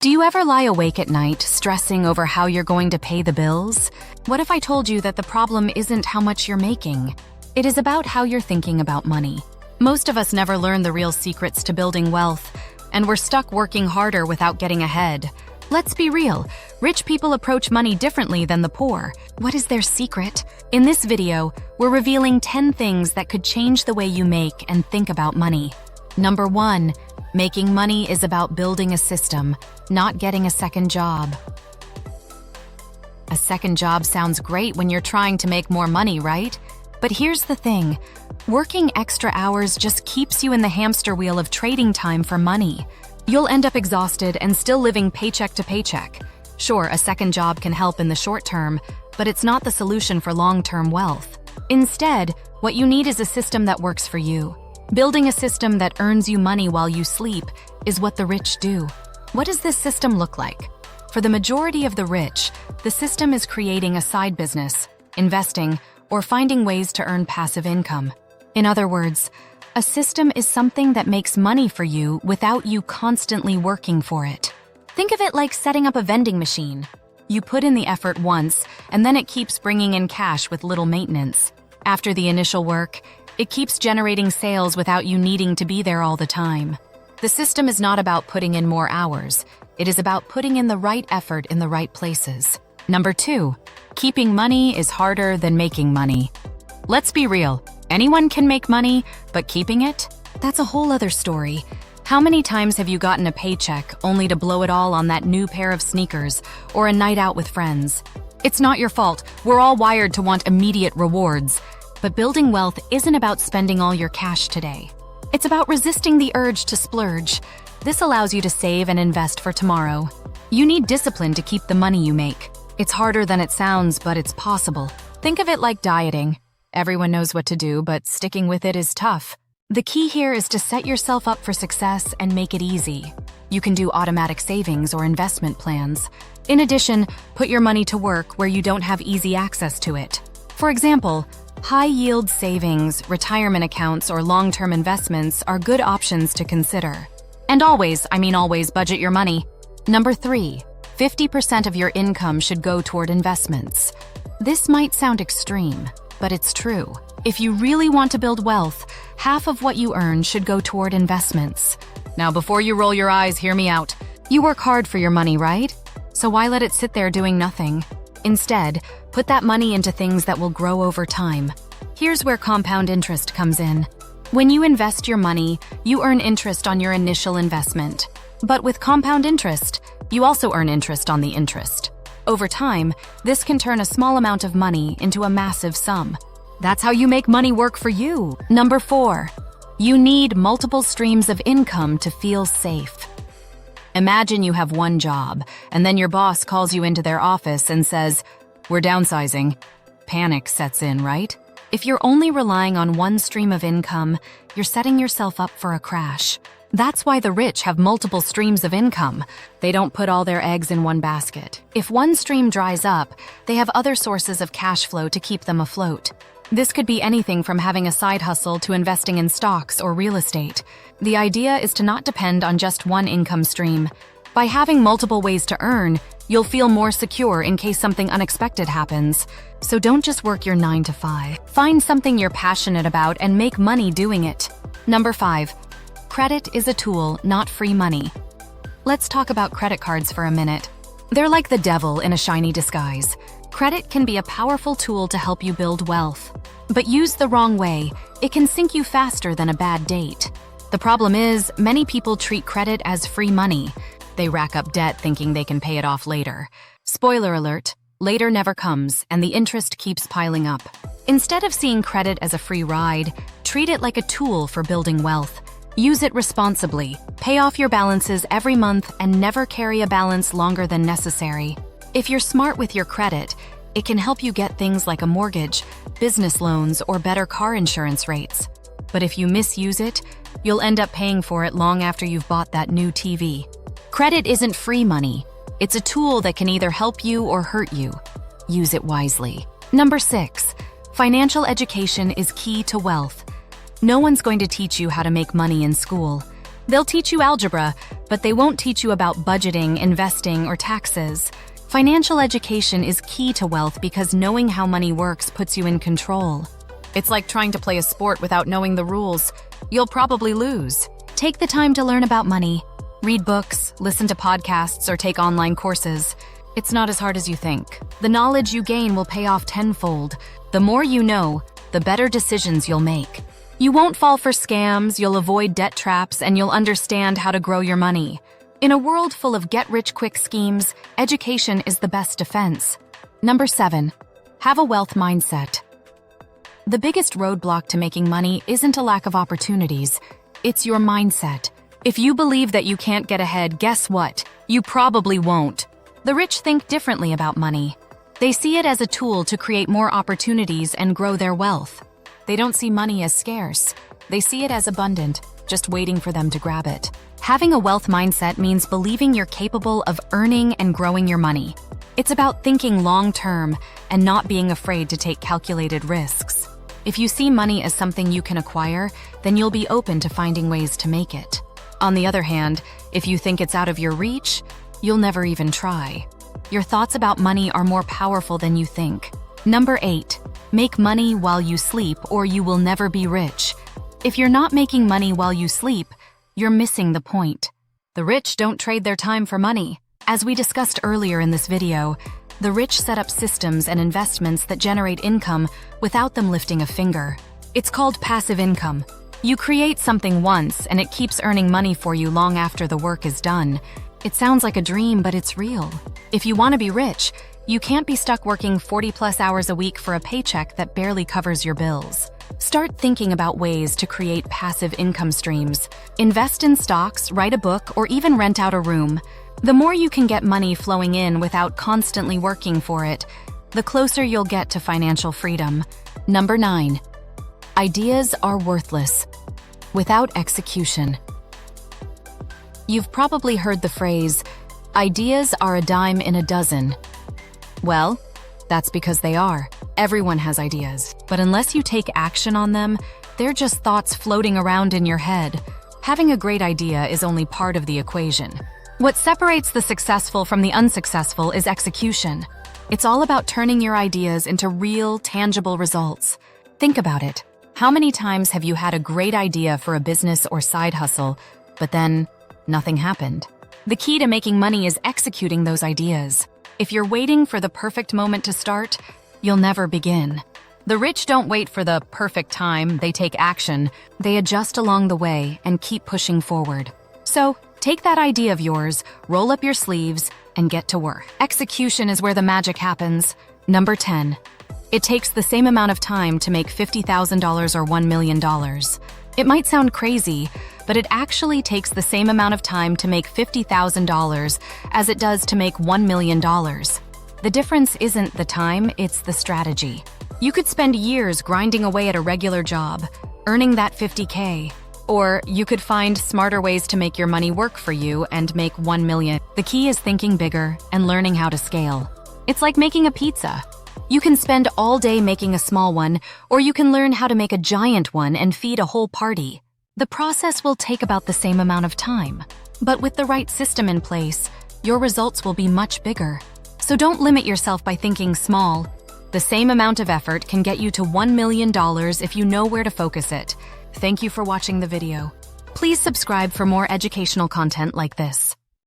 Do you ever lie awake at night, stressing over how you're going to pay the bills? What if I told you that the problem isn't how much you're making? It is about how you're thinking about money. Most of us never learn the real secrets to building wealth, and we're stuck working harder without getting ahead. Let's be real, rich people approach money differently than the poor. What is their secret? In this video, we're revealing 10 things that could change the way you make and think about money. Number 1, making money is about building a system, not getting a second job. A second job sounds great when you're trying to make more money, right? But here's the thing, working extra hours just keeps you in the hamster wheel of trading time for money. You'll end up exhausted and still living paycheck to paycheck. Sure, a second job can help in the short term, but it's not the solution for long-term wealth. Instead, what you need is a system that works for you. Building a system that earns you money while you sleep is what the rich do. What does this system look like? For the majority of the rich, the system is creating a side business, investing, or finding ways to earn passive income. In other words, a system is something that makes money for you without you constantly working for it. Think of it like setting up a vending machine. You put in the effort once, and then it keeps bringing in cash with little maintenance. After the initial work, it keeps generating sales without you needing to be there all the time. The system is not about putting in more hours. It is about putting in the right effort in the right places. Number 2, keeping money is harder than making money. Let's be real. Anyone can make money, but keeping it? That's a whole other story. How many times have you gotten a paycheck only to blow it all on that new pair of sneakers or a night out with friends? It's not your fault. We're all wired to want immediate rewards. But building wealth isn't about spending all your cash today. It's about resisting the urge to splurge. This allows you to save and invest for tomorrow. You need discipline to keep the money you make. It's harder than it sounds, but it's possible. Think of it like dieting. Everyone knows what to do, but sticking with it is tough. The key here is to set yourself up for success and make it easy. You can do automatic savings or investment plans. In addition, put your money to work where you don't have easy access to it. For example, high-yield savings, retirement accounts, or long-term investments are good options to consider. And always budget your money. Number 3, 50% of your income should go toward investments. This might sound extreme, but it's true. If you really want to build wealth, half of what you earn should go toward investments. Now, before you roll your eyes, hear me out. You work hard for your money, right? So why let it sit there doing nothing? Instead, put that money into things that will grow over time. Here's where compound interest comes in. When you invest your money, you earn interest on your initial investment. But with compound interest, you also earn interest on the interest. Over time, this can turn a small amount of money into a massive sum. That's how you make money work for you. Number 4, you need multiple streams of income to feel safe. Imagine you have one job, and then your boss calls you into their office and says, "We're downsizing." Panic sets in, right? If you're only relying on one stream of income, you're setting yourself up for a crash. That's why the rich have multiple streams of income. They don't put all their eggs in one basket. If one stream dries up, they have other sources of cash flow to keep them afloat. This could be anything from having a side hustle to investing in stocks or real estate. The idea is to not depend on just one income stream. By having multiple ways to earn, you'll feel more secure in case something unexpected happens. So don't just work your 9 to 5. Find something you're passionate about and make money doing it. Number 5, credit is a tool, not free money. Let's talk about credit cards for a minute. They're like the devil in a shiny disguise. Credit can be a powerful tool to help you build wealth. But used the wrong way, it can sink you faster than a bad date. The problem is, many people treat credit as free money. They rack up debt thinking they can pay it off later. Spoiler alert, later never comes, and the interest keeps piling up. Instead of seeing credit as a free ride, treat it like a tool for building wealth. Use it responsibly. Pay off your balances every month and never carry a balance longer than necessary. If you're smart with your credit, it can help you get things like a mortgage, business loans, or better car insurance rates. But if you misuse it, you'll end up paying for it long after you've bought that new TV. Credit isn't free money. It's a tool that can either help you or hurt you. Use it wisely. Number 6, financial education is key to wealth. No one's going to teach you how to make money in school. They'll teach you algebra, but they won't teach you about budgeting, investing, or taxes. Financial education is key to wealth because knowing how money works puts you in control. It's like trying to play a sport without knowing the rules. You'll probably lose. Take the time to learn about money. Read books, listen to podcasts, or take online courses. It's not as hard as you think. The knowledge you gain will pay off tenfold. The more you know, the better decisions you'll make. You won't fall for scams, you'll avoid debt traps, and you'll understand how to grow your money. In a world full of get-rich-quick schemes, education is the best defense. Number 7. Have a wealth mindset. The biggest roadblock to making money isn't a lack of opportunities. It's your mindset. If you believe that you can't get ahead, guess what? You probably won't. The rich think differently about money. They see it as a tool to create more opportunities and grow their wealth. They don't see money as scarce. They see it as abundant, just waiting for them to grab it. Having a wealth mindset means believing you're capable of earning and growing your money. It's about thinking long-term and not being afraid to take calculated risks. If you see money as something you can acquire, then you'll be open to finding ways to make it. On the other hand, if you think it's out of your reach, you'll never even try. Your thoughts about money are more powerful than you think. Number 8. Make money while you sleep, or you will never be rich. If you're not making money while you sleep, you're missing the point. The rich don't trade their time for money. As we discussed earlier in this video, the rich set up systems and investments that generate income without them lifting a finger. It's called passive income. You create something once, and it keeps earning money for you long after the work is done. It sounds like a dream, but it's real. If you want to be rich, you can't be stuck working 40+ hours a week for a paycheck that barely covers your bills. Start thinking about ways to create passive income streams. Invest in stocks, write a book, or even rent out a room. The more you can get money flowing in without constantly working for it, the closer you'll get to financial freedom. Number 9. Ideas are worthless without execution. You've probably heard the phrase, ideas are a dime in a dozen. Well, that's because they are. Everyone has ideas, but unless you take action on them, they're just thoughts floating around in your head. Having a great idea is only part of the equation. What separates the successful from the unsuccessful is execution. It's all about turning your ideas into real, tangible results. Think about it. How many times have you had a great idea for a business or side hustle, but then nothing happened? The key to making money is executing those ideas. If you're waiting for the perfect moment to start, you'll never begin. The rich don't wait for the perfect time, they take action. They adjust along the way and keep pushing forward. So, take that idea of yours, roll up your sleeves, and get to work. Execution is where the magic happens. Number 10. It takes the same amount of time to make $50,000 or $1 million. It might sound crazy, but it actually takes the same amount of time to make $50,000 as it does to make $1 million. The difference isn't the time, it's the strategy. You could spend years grinding away at a regular job, earning that $50K, or you could find smarter ways to make your money work for you and make $1 million. The key is thinking bigger and learning how to scale. It's like making a pizza. You can spend all day making a small one, or you can learn how to make a giant one and feed a whole party. The process will take about the same amount of time, but with the right system in place, your results will be much bigger. So don't limit yourself by thinking small. The same amount of effort can get you to $1 million if you know where to focus it. Thank you for watching the video. Please subscribe for more educational content like this.